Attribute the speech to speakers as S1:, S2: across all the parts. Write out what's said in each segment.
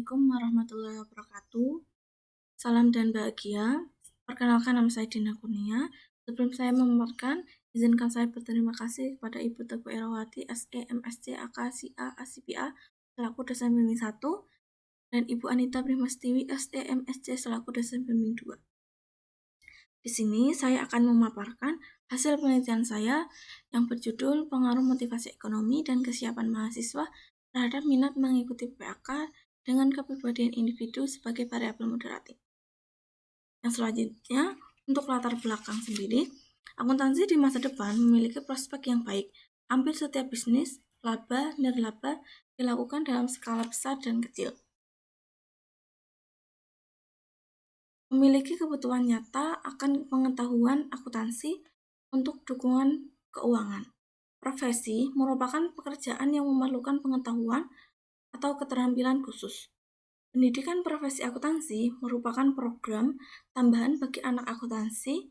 S1: Assalamualaikum warahmatullahi wabarakatuh. Salam dan bahagia. Perkenalkan, nama saya Dina Kurnia. Sebelum saya memaparkan, izinkan saya berterima kasih kepada Ibu Teguh Erawati, SE, MSc, AK, SIA, ASIPA, selaku dosen bimbing 1, dan Ibu Anita Primastiwi, SE, MSc, selaku dosen bimbing 2. Di sini saya akan memaparkan hasil penelitian saya yang berjudul Pengaruh Motivasi Ekonomi dan Kesiapan Mahasiswa terhadap minat mengikuti PAK dengan kepribadian individu sebagai variabel moderatif. Yang selanjutnya, untuk latar belakang sendiri, akuntansi di masa depan memiliki prospek yang baik. Hampir setiap bisnis, laba, nirlaba, dilakukan dalam skala besar dan kecil. Memiliki kebutuhan nyata akan pengetahuan akuntansi untuk dukungan keuangan. Profesi merupakan pekerjaan yang memerlukan pengetahuan atau keterampilan khusus. Pendidikan profesi akuntansi merupakan program tambahan bagi anak akuntansi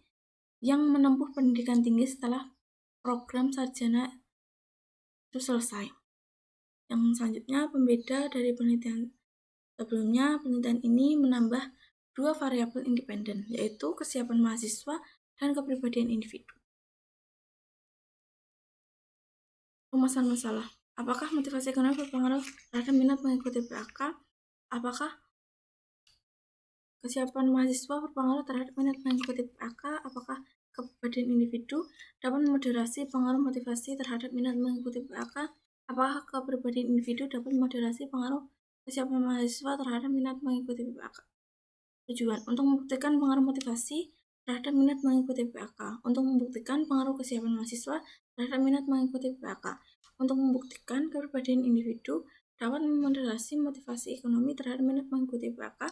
S1: yang menempuh pendidikan tinggi setelah program sarjana itu selesai. Yang selanjutnya, pembeda dari penelitian sebelumnya, penelitian ini menambah 2 variabel independen, yaitu kesiapan mahasiswa dan kepribadian individu. Rumusan masalah. Apakah motivasi ekonomi berpengaruh terhadap minat mengikuti PAK? Apakah kesiapan mahasiswa berpengaruh terhadap minat mengikuti PAK? Apakah kepribadian individu dapat memoderasi pengaruh motivasi terhadap minat mengikuti PAK? Apakah kepribadian individu dapat memoderasi pengaruh kesiapan mahasiswa terhadap minat mengikuti PAK? Tujuan untuk membuktikan pengaruh motivasi terhadap minat mengikuti PAK, untuk membuktikan pengaruh kesiapan mahasiswa terhadap minat mengikuti PAK, untuk membuktikan kepribadian individu dapat memoderasi motivasi ekonomi terhadap minat mengikuti PAK,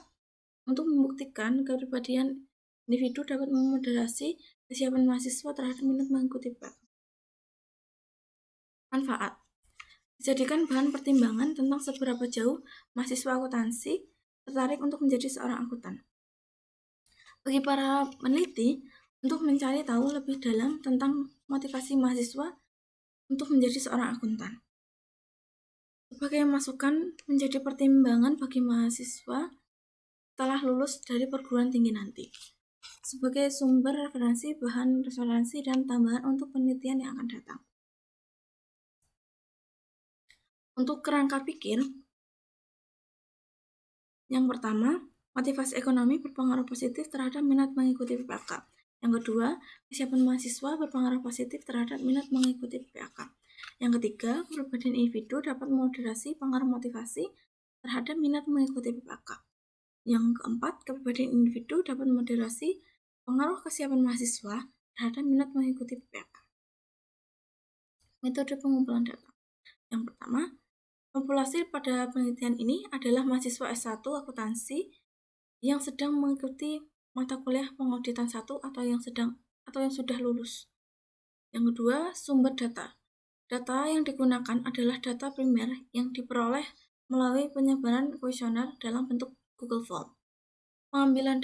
S1: untuk membuktikan kepribadian individu dapat memoderasi kesiapan mahasiswa terhadap minat mengikuti PAK. Manfaat. Dijadikan bahan pertimbangan tentang seberapa jauh mahasiswa akuntansi tertarik untuk menjadi seorang akuntan. Bagi para peneliti, untuk mencari tahu lebih dalam tentang motivasi mahasiswa untuk menjadi seorang akuntan. Sebagai masukan menjadi pertimbangan bagi mahasiswa setelah lulus dari perguruan tinggi nanti. Sebagai sumber referensi, bahan referensi, dan tambahan untuk penelitian yang akan datang. Untuk kerangka pikir, yang pertama, motivasi ekonomi berpengaruh positif terhadap minat mengikuti PAK. Yang kedua, kesiapan mahasiswa berpengaruh positif terhadap minat mengikuti PAK. Yang ketiga, kepribadian individu dapat memoderasi pengaruh motivasi terhadap minat mengikuti PAK. Yang keempat, kepribadian individu dapat memoderasi pengaruh kesiapan mahasiswa terhadap minat mengikuti PAK. Metode pengumpulan data. Yang pertama, populasi pada penelitian ini adalah mahasiswa S1 akuntansi yang sedang mengikuti mata kuliah pengauditan 1 atau yang sudah lulus. Yang kedua, sumber data. Data yang digunakan adalah data primer yang diperoleh melalui penyebaran kuesioner dalam bentuk Google Form. Pengambilan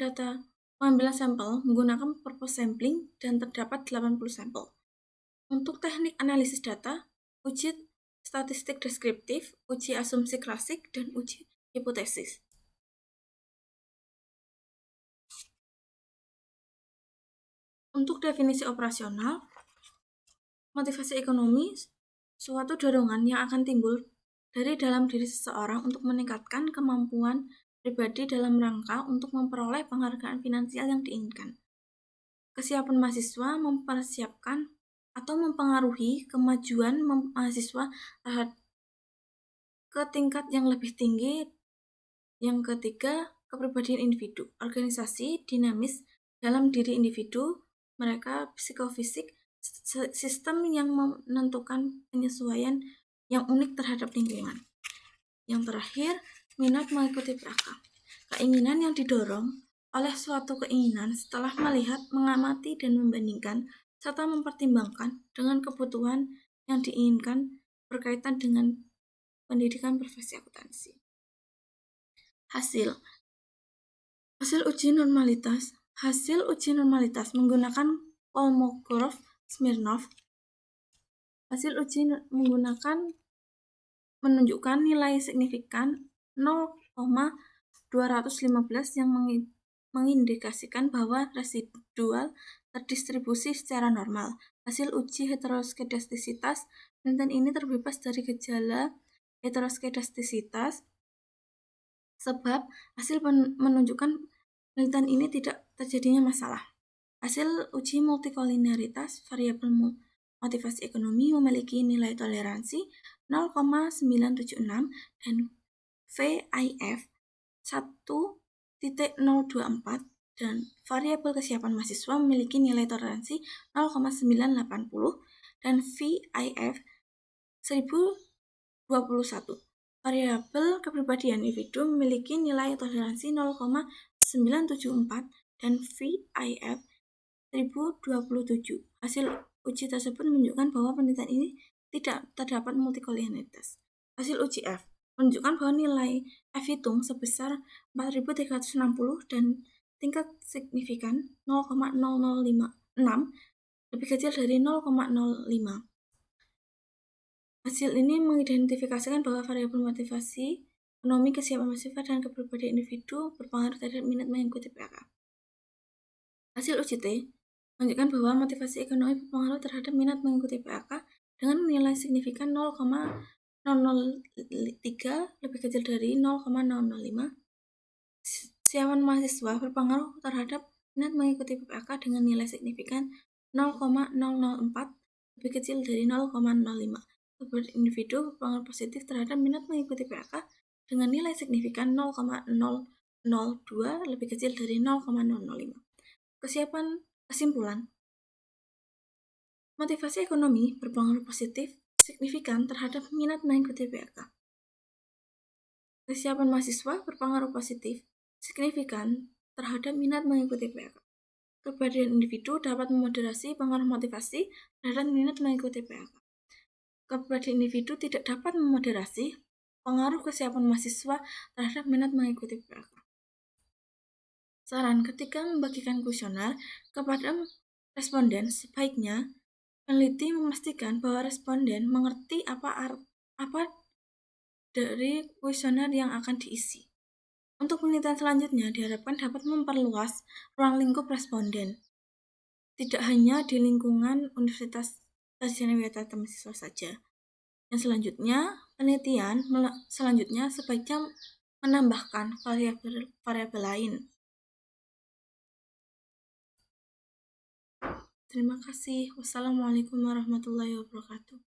S1: sampel menggunakan purpose sampling dan terdapat 80 sampel. Untuk teknik analisis data, uji statistik deskriptif, uji asumsi klasik, dan uji hipotesis. Untuk definisi operasional, motivasi ekonomi suatu dorongan yang akan timbul dari dalam diri seseorang untuk meningkatkan kemampuan pribadi dalam rangka untuk memperoleh penghargaan finansial yang diinginkan. Kesiapan mahasiswa mempersiapkan atau mempengaruhi kemajuan mahasiswa ke tingkat yang lebih tinggi. Yang ketiga, kepribadian individu. Organisasi dinamis dalam diri individu, mereka psikofisik, sistem yang menentukan penyesuaian yang unik terhadap lingkungan. Yang terakhir, minat mengikuti PAK. Keinginan yang didorong oleh suatu keinginan setelah melihat, mengamati, dan membandingkan, serta mempertimbangkan dengan kebutuhan yang diinginkan berkaitan dengan pendidikan profesi akuntansi. Hasil uji normalitas. Hasil uji normalitas menggunakan Kolmogorov-Smirnov. Hasil uji menunjukkan nilai signifikan yang mengindikasikan bahwa residual terdistribusi secara normal. Hasil uji heteroskedastisitas, penelitian ini terbebas dari gejala heteroskedastisitas sebab hasil menunjukkan penelitian ini tidak terjadinya masalah. Hasil uji multikolineritas variabel motivasi ekonomi memiliki nilai toleransi 0,976 dan VIF 1,024 dan variabel kesiapan mahasiswa memiliki nilai toleransi 0,980 dan VIF 1021. Variabel kepribadian individu memiliki nilai toleransi 0,974 dan VIF 1027. Hasil uji tersebut menunjukkan bahwa penelitian ini tidak terdapat multikolineritas. Hasil uji F menunjukkan bahwa nilai F hitung sebesar 4.360 dan tingkat signifikan 0,0056 lebih kecil dari 0,05. Hasil ini mengidentifikasikan bahwa variabel motivasi ekonomi, kesiapan mahasiswa, dan kepribadian individu berpengaruh terhadap minat mengikuti PAK. Hasil uji T menunjukkan bahwa motivasi ekonomi berpengaruh terhadap minat mengikuti PAK dengan nilai signifikan 0,003 lebih kecil dari 0,005. Kesiapan mahasiswa berpengaruh terhadap minat mengikuti PAK dengan nilai signifikan 0,004 lebih kecil dari 0,05. Kepribadian individu berpengaruh positif terhadap minat mengikuti PAK dengan nilai signifikan 0,002 lebih kecil dari 0,005. Kesimpulan, motivasi ekonomi berpengaruh positif signifikan terhadap minat mengikuti PAK. Kesiapan mahasiswa berpengaruh positif signifikan terhadap minat mengikuti PAK. Kepribadian individu dapat memoderasi pengaruh motivasi terhadap minat mengikuti PAK. Kepribadian individu tidak dapat memoderasi pengaruh kesiapan mahasiswa terhadap minat mengikuti PAK. Saran ketika membagikan kuesioner kepada responden, sebaiknya peneliti memastikan bahwa responden mengerti apa dari kuesioner yang akan diisi. Untuk penelitian selanjutnya diharapkan dapat memperluas ruang lingkup responden, tidak hanya di lingkungan Universitas Sarjana Widya mahasiswa saja. Dan selanjutnya, penelitian selanjutnya sebaiknya menambahkan variabel lain. Terima kasih. Wassalamualaikum warahmatullahi wabarakatuh.